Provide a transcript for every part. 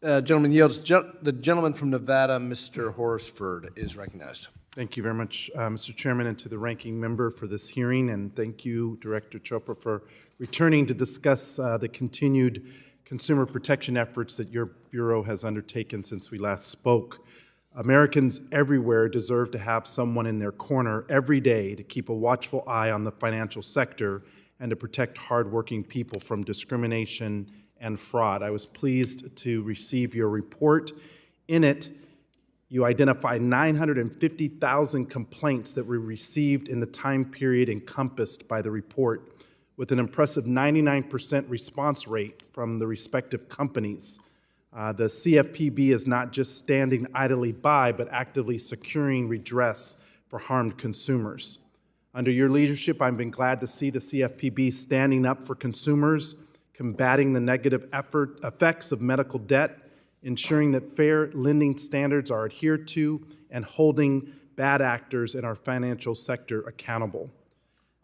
Gentleman yields. The gentleman from Nevada, Mr. Horsford, is recognized. Thank you very much, Mr. Chairman, and to the ranking member for this hearing, and thank you, Director Chopra, for returning to discuss the continued consumer protection efforts that your Bureau has undertaken since we last spoke. Americans everywhere deserve to have someone in their corner every day to keep a watchful eye on the financial sector and to protect hardworking people from discrimination and fraud. I was pleased to receive your report. In it, you identify 950,000 complaints that were received in the time period encompassed by the report, with an impressive 99% response rate from the respective companies. The CFPB is not just standing idly by, but actively securing redress for harmed consumers. Under your leadership, I've been glad to see the CFPB standing up for consumers, combating the negative effects of medical debt, ensuring that fair lending standards are adhered to, and holding bad actors in our financial sector accountable.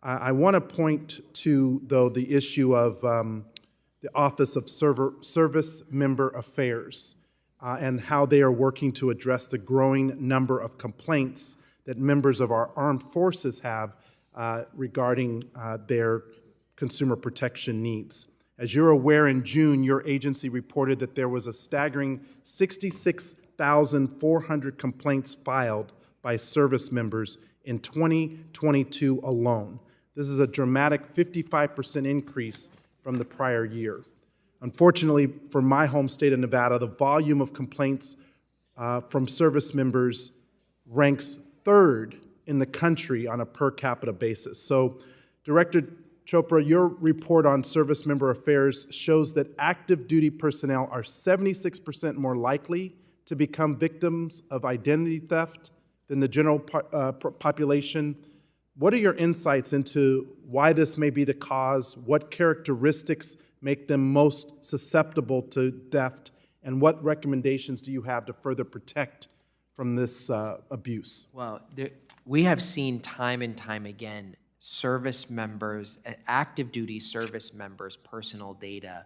I want to point to, though, the issue of the Office of Service Member Affairs and how they are working to address the growing number of complaints that members of our armed forces have regarding their consumer protection needs. As you're aware, in June, your agency reported that there was a staggering 66,400 complaints filed by service members in 2022 alone. This is a dramatic 55% increase from the prior year. Unfortunately, for my home state of Nevada, the volume of complaints from service members ranks third in the country on a per capita basis. So, Director Chopra, your report on service member affairs shows that active duty personnel are 76% more likely to become victims of identity theft than the general population. What are your insights into why this may be the cause? What characteristics make them most susceptible to theft? And what recommendations do you have to further protect from this abuse? Well, we have seen time and time again service members, active duty service members' personal data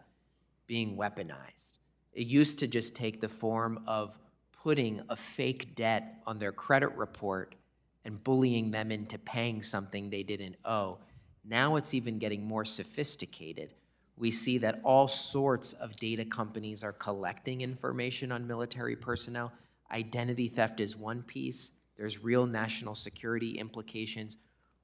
being weaponized. It used to just take the form of putting a fake debt on their credit report and bullying them into paying something they didn't owe. Now it's even getting more sophisticated. We see that all sorts of data companies are collecting information on military personnel. Identity theft is one piece. There's real national security implications.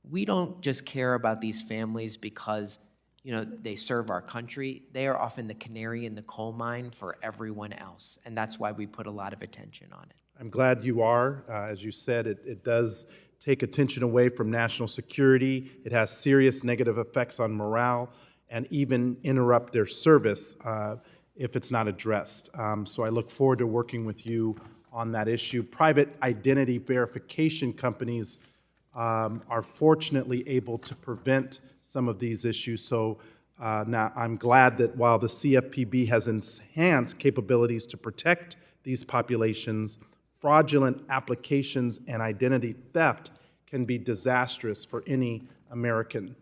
We don't just care about these families because, they serve our country. They are often the canary in the coal mine for everyone else, and that's why we put a lot of attention on it. I'm glad you are. As you said, it does take attention away from national security. It has serious negative effects on morale and even interrupt their service if it's not addressed. So I look forward to working with you on that issue. Private identity verification companies are fortunately able to prevent some of these issues. So now I'm glad that while the CFPB has enhanced capabilities to protect these populations, fraudulent applications and identity theft can be disastrous for any American.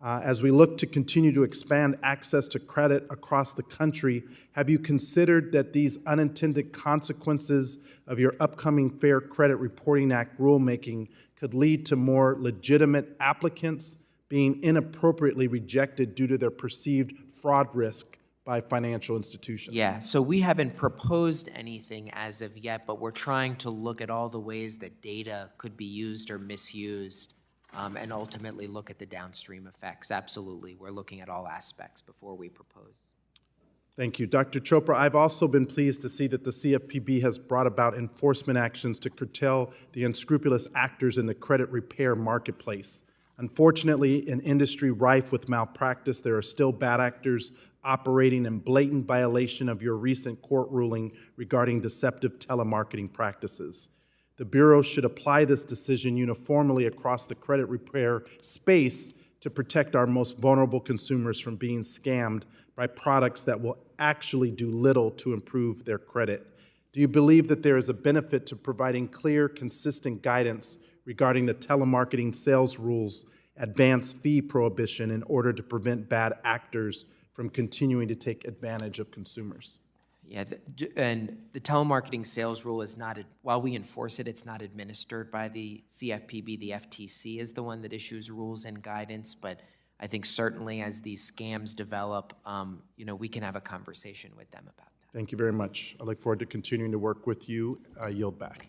As we look to continue to expand access to credit across the country, have you considered that these unintended consequences of your upcoming Fair Credit Reporting Act rulemaking could lead to more legitimate applicants being inappropriately rejected due to their perceived fraud risk by financial institutions? Yeah, so we haven't proposed anything as of yet, but we're trying to look at all the ways that data could be used or misused and ultimately look at the downstream effects. Absolutely, we're looking at all aspects before we propose. Thank you. Dr. Chopra, I've also been pleased to see that the CFPB has brought about enforcement actions to curtail the unscrupulous actors in the credit repair marketplace. Unfortunately, in industry rife with malpractice, there are still bad actors operating in blatant violation of your recent court ruling regarding deceptive telemarketing practices. The Bureau should apply this decision uniformly across the credit repair space to protect our most vulnerable consumers from being scammed by products that will actually do little to improve their credit. Do you believe that there is a benefit to providing clear, consistent guidance regarding the telemarketing sales rules, advance fee prohibition in order to prevent bad actors from continuing to take advantage of consumers? Yeah, and the telemarketing sales rule is not, while we enforce it, it's not administered by the CFPB. The FTC is the one that issues rules and guidance, but I think certainly as these scams develop, we can have a conversation with them about that. Thank you very much. I look forward to continuing to work with you. I yield back.